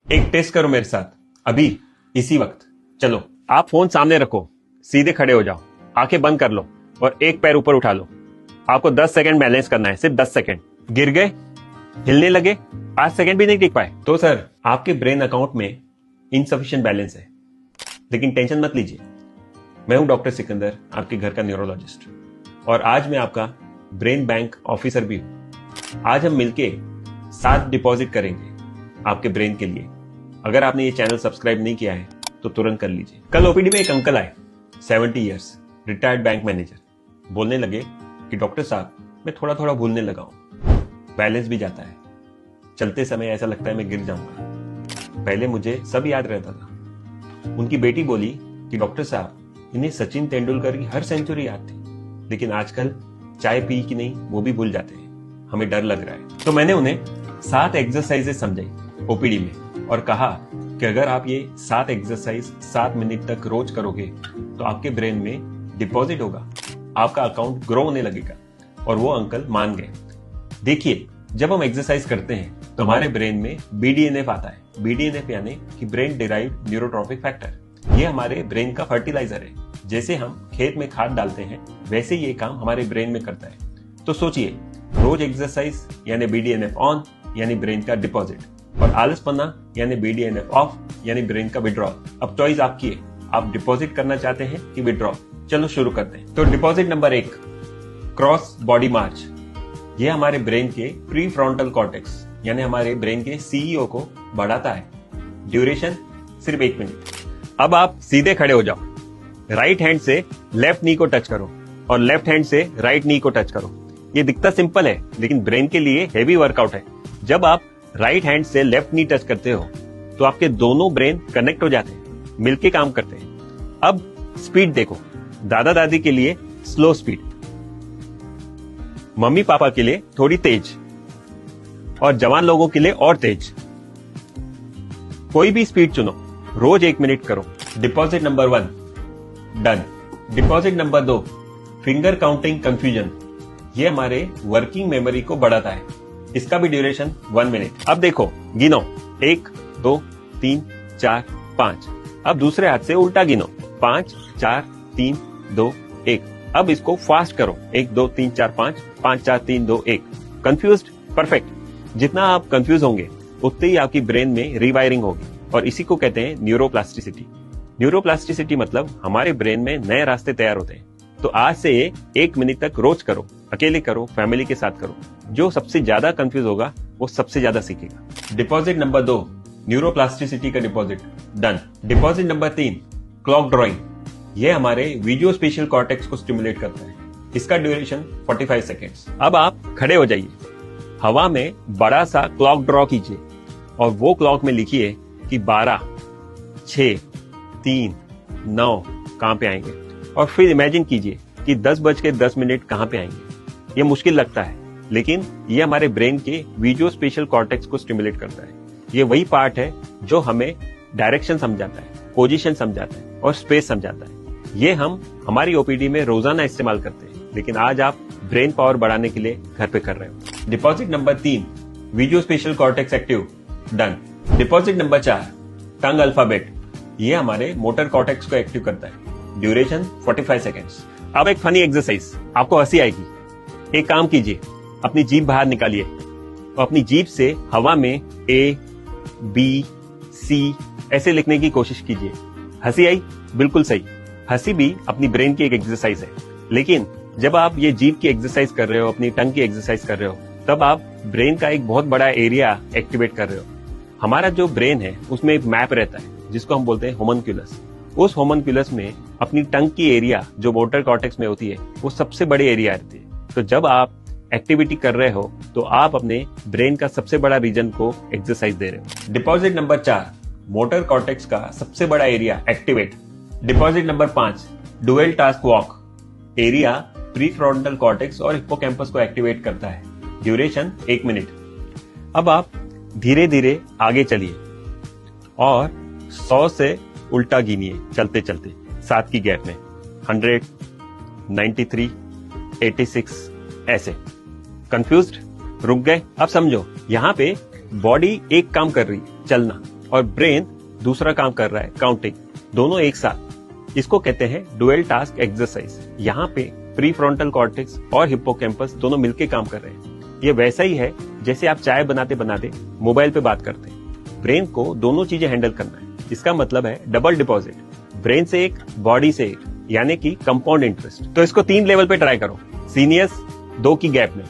एक टेस्ट करो मेरे साथ, अभी इसी वक्त। चलो, आप फोन सामने रखो, सीधे खड़े हो जाओ, आंखें बंद कर लो और एक पैर ऊपर उठा लो। आपको 10 सेकंड बैलेंस करना है, सिर्फ 10 सेकंड। गिर गए, हिलने लगे, 5 सेकंड भी नहीं टिक पाए तो सर आपके ब्रेन अकाउंट में इनसफिशिएंट बैलेंस है। लेकिन टेंशन मत लीजिए, मैं हूं डॉक्टर सिकंदर, आपके घर का न्यूरोलॉजिस्ट, और आज मैं आपका ब्रेन बैंक ऑफिसर भी हूं। आज हम मिलके 7 डिपॉजिट करेंगे आपके ब्रेन के लिए। अगर आपने ये चैनल सब्सक्राइब नहीं किया है तो तुरंत कर लीजिए। कल ओपीडी में एक अंकल आए, 70 इयर्स, रिटायर्ड बैंक मैनेजर। बोलने लगे कि डॉक्टर साहब, मैं थोड़ा थोड़ा भूलने लगा हूं, बैलेंस भी जाता है, चलते समय ऐसा लगता है मैं गिर जाऊंगा। पहले मुझे सब याद रहता था। उनकी बेटी बोली कि डॉक्टर साहब, इन्हें सचिन तेंदुलकर की हर सेंचुरी याद थी, लेकिन आजकल चाय पी कि नहीं वो भी भूल जाते हैं, हमें डर लग रहा है। तो मैंने उन्हें 7 एक्सरसाइजेस समझाई ओपीडी में और कहा कि अगर आप ये 7 एक्सरसाइज 7 मिनट तक रोज करोगे तो आपके ब्रेन में डिपॉजिट होगा, आपका अकाउंट ग्रो होने लगेगा। और वो अंकल मान गए। देखिए, जब हम एक्सरसाइज करते हैं तो हमारे ब्रेन में BDNF आता है। BDNF यानी कि ब्रेन डिराइव्ड न्यूरोट्रॉपिक फैक्टर। ये हमारे ब्रेन का फर्टिलाइजर है। जैसे हम खेत में खाद डालते हैं वैसे ये काम हमारे ब्रेन में करता है। तो सोचिए, रोज एक्सरसाइज यानी BDNF ऑन यानी ब्रेन का डिपॉजिट, और आलसपना यानी BDNF ऑफ यानी ब्रेन का विड्रॉल। अब चॉइस आपकी है, आप डिपॉजिट करना चाहते हैं कि विड्रॉल। चलो शुरू करते हैं। तो डिपॉजिट नंबर 1, क्रॉस बॉडी मार्च। ये हमारे ब्रेन के प्री फ्रंटल कॉर्टेक्स यानी हमारे ब्रेन के CEO को बढ़ाता है। ड्यूरेशन सिर्फ 1 मिनट। अब आप सीधे खड़े हो जाओ, राइट हैंड से लेफ्ट नी को टच करो और लेफ्ट हैंड से राइट नी को टच करो। ये दिखता सिंपल है लेकिन ब्रेन के लिए हेवी वर्कआउट है। जब आप राइट हैंड से लेफ्ट नी टच करते हो तो आपके दोनों ब्रेन कनेक्ट हो जाते हैं, मिलके काम करते हैं। अब स्पीड देखो, दादा दादी के लिए स्लो स्पीड, मम्मी पापा के लिए थोड़ी तेज, और जवान लोगों के लिए और तेज। कोई भी स्पीड चुनो, रोज 1 मिनट करो। Deposit number 1 done. Deposit number 2, finger counting confusion. ये हमारे वर्किंग मेमोरी को बढ़ाता है। इसका भी ड्यूरेशन 1 मिनट। अब देखो, गिनो, 1 2 3 4 5। अब दूसरे हाथ से उल्टा गिनो, 5 4 3 2 1। अब इसको फास्ट करो, 1 2 3 4 5 5 4 3 2 1। कंफ्यूज्ड? परफेक्ट। जितना आप कंफ्यूज होंगे उतनी ही आपकी ब्रेन में रीवायरिंग होगी, और इसी को कहते हैं न्यूरोप्लास्टिसिटी। न्यूरोप्लास्टिसिटी मतलब हमारे ब्रेन में नए रास्ते तैयार होते हैं। तो आज से 1 मिनट तक रोज करो, अकेले करो, फैमिली के साथ करो। जो सबसे ज्यादा कंफ्यूज होगा वो सबसे ज्यादा सीखेगा। डिपॉजिट नंबर 2, न्यूरोप्लास्टिसिटी का deposit done. Deposit number 3, clock drawing. ये हमारे विजुओ स्पेशियल कॉर्टेक्स को स्टिमुलेट करता है। इसका ड्यूरेशन 45 सेकेंड्स। अब आप खड़े हो जाइए, हवा में बड़ा सा क्लॉक ड्रॉ कीजिए और वो क्लॉक में लिखिए कि 12 6 3 9 कहां पे आएंगे, और फिर इमेजिन कीजिए कि 10:10 कहां पे आएंगे। ये मुश्किल लगता है लेकिन ये हमारे ब्रेन के विजुओ स्पेशियल कॉर्टेक्स को स्टिमुलेट करता है। ये वही पार्ट है जो हमें डायरेक्शन समझाता है, पोजीशन समझाता है और स्पेस समझाता है। ये हम हमारी ओपीडी में रोजाना इस्तेमाल करते हैं, लेकिन आज आप ब्रेन पावर बढ़ाने के लिए घर पे कर रहे हो। Deposit number 3, visuo spatial cortex active done. Deposit number 4, tongue alphabet. ये हमारे मोटर कॉर्टेक्स को एक्टिव करता है। Duration 45 seconds. अब एक फनी एक्सरसाइज, आपको हंसी आएगी। एक काम कीजिए, अपनी जीभ बाहर निकालिए और अपनी जीभ से हवा में ABC ऐसे लिखने की कोशिश कीजिए। हंसी आई? बिल्कुल सही। हंसी भी अपनी ब्रेन की एक एक्सरसाइज है, लेकिन जब आप ये जीभ की एक्सरसाइज कर रहे हो, अपनी टंग की एक्सरसाइज कर रहे हो, तब आप ब्रेन का एक बहुत बड़ा एरिया एक्टिवेट कर रहे हो। हमारा जो ब्रेन है उसमें एक मैप रहता है जिसको हम बोलते हैं होमनक्यूलस। उस होमनक्यूलस में अपनी टंग की एरिया जो मोटर कॉर्टेक्स में होती है वो सबसे बड़ी एरिया रहती है। तो जब आप एक्टिविटी कर रहे हो तो आप अपने ब्रेन का सबसे बड़ा रीजन को एक्सरसाइज दे रहे हो। डिपॉजिट नंबर 4, मोटर कॉर्टेक्स का सबसे बड़ा area activate. Deposit number 5, dual task walk. Area prefrontal cortex और हिप्पोकैम्पस को एक्टिवेट करता है। Duration 1 minute. अब आप धीरे धीरे आगे चलिए और 100 से उल्टा गिनिए चलते चलते 7 की गैप में। 100, 93, 86 ऐसे। कंफ्यूज्ड? रुक गए? अब समझो, यहाँ पे बॉडी एक काम कर रही है, चलना, और ब्रेन दूसरा काम कर रहा है, काउंटिंग, दोनों एक साथ। इसको कहते हैं डुअल टास्क एक्सरसाइज। यहाँ पे प्री फ्रंटल कॉर्टेक्स और हिप्पोकैम्पस दोनों मिलके काम कर रहे हैं। ये वैसा ही है जैसे आप चाय बनाते बनाते मोबाइल पे बात करते हैं। ब्रेन को दोनों चीजें हैंडल करना है। इसका मतलब है डबल डिपॉजिट, ब्रेन से एक, बॉडी से एक, यानी कि कंपाउंड इंटरेस्ट। तो इसको 3 लेवल पे ट्राई करो। सीनियर्स 2 की गैप में,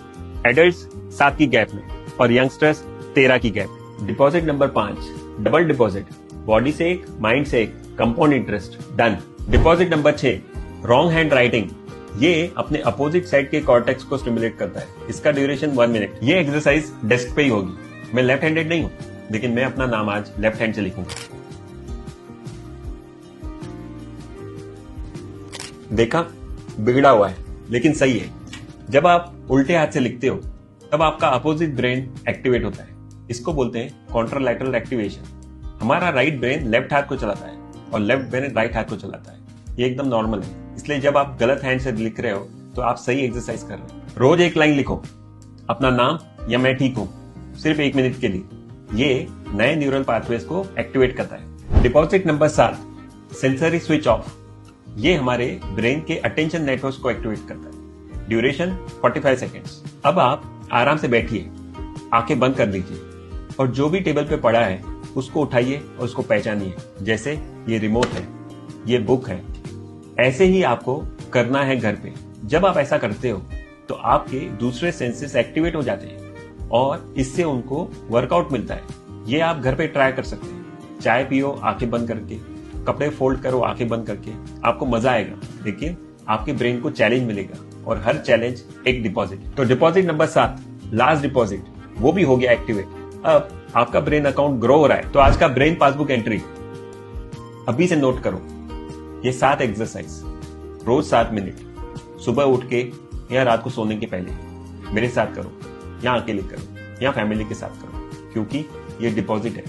एडल्ट्स 7 की गैप में और यंगस्टर्स 13 की गैप में। Deposit number 5, double deposit, body से एक, माइंड से एक, compound interest, done. Deposit number 6, wrong hand writing. ये अपने अपोजिट साइड के कॉर्टेक्स को स्टिमुलेट करता है। इसका ड्यूरेशन 1 मिनट। ये एक्सरसाइज डेस्क पे ही होगी। मैं लेफ्ट हैंडेड नहीं हूं, लेकिन मैं अपना नाम आज लेफ्ट हैंड से लिखूंगा। देखा, बिगड़ा हुआ है लेकिन सही है। जब आप उल्टे हाथ से लिखते हो तब आपका अपोजिट ब्रेन एक्टिवेट होता है। इसको बोलते हैं कॉन्ट्रालैटरल एक्टिवेशन। हमारा राइट ब्रेन लेफ्ट हाथ को चलाता है और लेफ्ट ब्रेन राइट हाथ को चलाता है। ये एकदम नॉर्मल है। इसलिए जब आप गलत हैंड से लिख रहे हो तो आप सही एक्सरसाइज कर रहे हो। रोज एक लाइन लिखो, अपना नाम या मैं ठीक हूं, सिर्फ 1 मिनट के लिए। ये नए न्यूरल पाथवेज को एक्टिवेट करता है। Deposit number 7, sensory switch off. ये हमारे ब्रेन के अटेंशन नेटवर्क को एक्टिवेट करता है। Duration 45 seconds. अब आप आराम से बैठिए, आंखें बंद कर लीजिए और जो भी टेबल पे पड़ा है उसको उठाइए और उसको पहचानिए। जैसे ये रिमोट है, ये बुक है। ऐसे ही आपको करना है घर पे। जब आप ऐसा करते हो तो आपके दूसरे सेंसेस एक्टिवेट हो जाते हैं और इससे उनको वर्कआउट मिलता है। ये आप घर पे ट्राई कर सकते हैं। चाय पियो आंखें बंद करके, कपड़े फोल्ड करो आंखें बंद करके, आपको मजा आएगा, लेकिन आपके ब्रेन को चैलेंज मिलेगा और हर चैलेंज एक डिपॉजिट। तो डिपॉजिट नंबर 7, लास्ट डिपॉजिट, वो भी हो गया एक्टिवेट। अब आपका ब्रेन अकाउंट ग्रो हो रहा है। तो आज का ब्रेन पासबुक एंट्री अभी से नोट करो। ये 7 एक्सरसाइज रोज 7 मिनट, सुबह उठ के या रात को सोने के पहले मेरे साथ करो, या अकेले करो या फैमिली के साथ करो, क्योंकि ये डिपॉजिट है।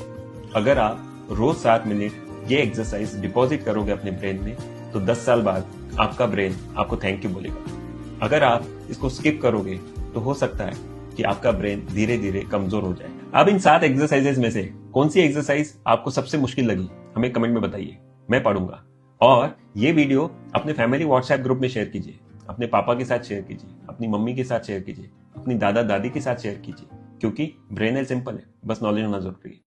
अगर आप रोज 7 मिनट ये एक्सरसाइज डिपॉजिट करोगे अपने ब्रेन में तो 10 साल बाद आपका ब्रेन आपको थैंक यू बोलेगा। अगर आप इसको स्किप करोगे तो हो सकता है कि आपका ब्रेन धीरे धीरे कमजोर हो जाए। अब इन 7 एक्सरसाइजेज में से कौन सी एक्सरसाइज आपको सबसे मुश्किल लगी हमें कमेंट में बताइए, मैं पढ़ूंगा। और ये वीडियो अपने फैमिली व्हाट्सएप ग्रुप में शेयर कीजिए, अपने पापा के साथ शेयर कीजिए, अपनी मम्मी के साथ शेयर कीजिए, अपनी दादा दादी के साथ शेयर कीजिए, क्योंकि ब्रेन है सिंपल है, बस नॉलेज होना जरूरी है।